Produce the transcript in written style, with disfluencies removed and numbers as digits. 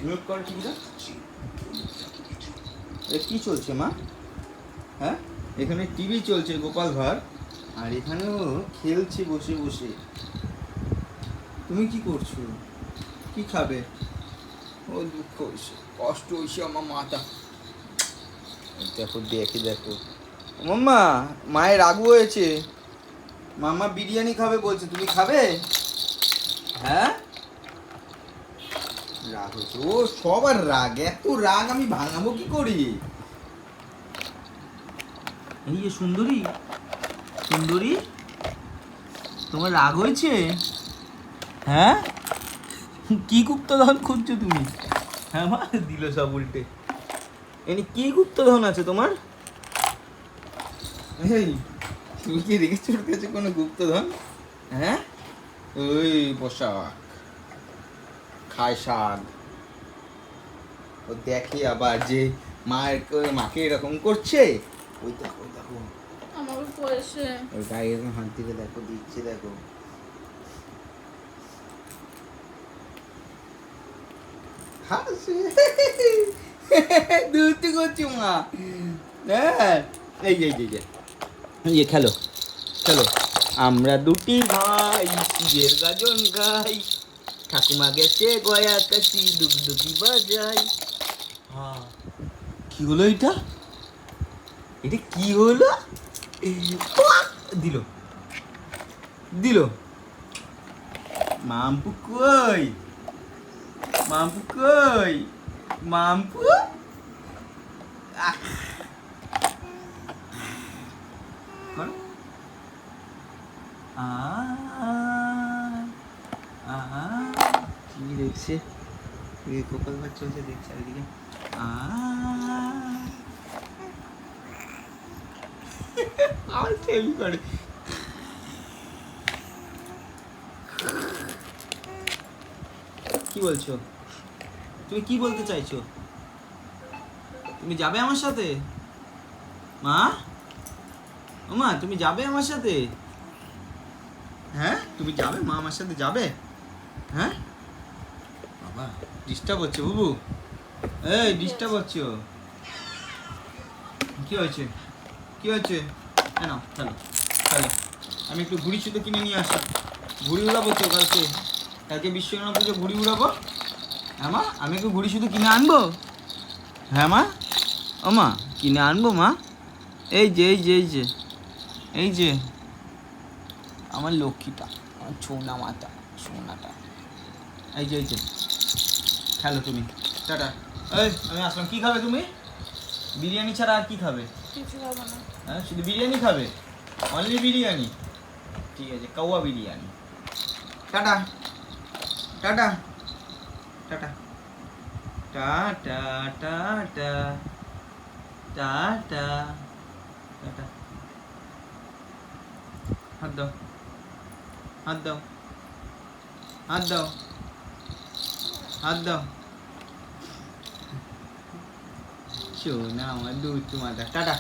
Mute কর টিভিটা। কি চলছে মা? হ্যাঁ, এখানে টিভি চলছে গোপাল ভাঁড়, আর এখানেও খেলছে বসে বসে। তুমি কি করছো? কি খাবে? ও দুঃখ হয়েছে, কষ্ট হয়েছে আমার মাথা। দেখো দেখে দেখো মাম্মা, মায়ের রাগ হয়েছে। মাম্মা বিরিয়ানি খাবে বলছে, তুমি খাবে? হ্যাঁ, রাগ হয়েছে। ও সবার রাগ, এত রাগ আমি ভাঙাবো কি করি? এই যে সুন্দরী, সুন্দরী তোমার রাগ হয়েছে? হ্যাঁ, কি গুপ্তধন খুঁজছো তুমি? হ্যাঁ মা, দিল সব উল্টে। এনি কি গুপ্তধন আছে তোমার? এই, তুমি কি রেখেছো ওর কাছে কোনো গুপ্তধন? হ্যাঁ, ওই পোশাক খায় শাক। ও দেখে আবার যে মাকে এরকম করছে। ওই দেখো দেখো আমার বয়সে ওর গায়ে এরকম হাত দিকে দেখো, দিচ্ছে দেখো। হাসে দুটি করছি মা। হ্যাঁ, এই যে এই যে খেলো খেলো। আমরা দুটি ভাই সিজের গাজন গাই, ঠাকুমা গেছে গয়া কাশি, দুগদুগি বাজাই। হ্যাঁ, কি হলো এটা? এটা কি হলো? দিল দিল। মাম্পু কই? মাম্পু কই? মাম্পু কর। কি দেখছে? গোপাল ভাঁড় চলছে, দেখছে এদিকে। আর ফেল করে। কি বলছো? তুমি কি বলতে চাইছো? তুমি যাবে আমার সাথে? মা, ও মা, তুমি যাবে আমার সাথে? হ্যাঁ, তুমি যাবে মা আমার সাথে যাবে? হ্যাঁ বাবা, ডিস্টার্ব হচ্ছে বুবু। এই ডিস্টার্ব হচ্ছে। কি হয়েছে? কি হয়েছে? কেন চলো চলো, আমি একটু ঘুড়ি শুধু কিনে নিয়ে আসি। ঘুড়ি উড়াবো তো কালকে, কালকে বিশ্বকর্মা পুজো ঘুড়ি উড়াবো। হ্যাঁ মা, আমি একটু ঘুড়ি শুধু কিনে আনবো। হ্যাঁ মা, ও মা, কিনে আনবো মা। এই যে এই যে এই যে এই যে আমার লক্ষ্মীটা, আমার সোনা মাতা, সোনাটা। এই যে খেলো তুমি। টাটা। এই আমি আসলাম। কি খাবে তুমি? বিরিয়ানি ছাড়া আর কি খাবে? কিছু খাবো না। হ্যাঁ, শুধু বিরিয়ানি খাবে? অনলি বিরিয়ানি? ঠিক আছে, কাওয়া biryani. Tata tata tata tata tata tata tata. হাত দাও, হাত দাও, হাত দাও, হাত দাও। শোনা আমার দুধ তোমাদের। টাটা।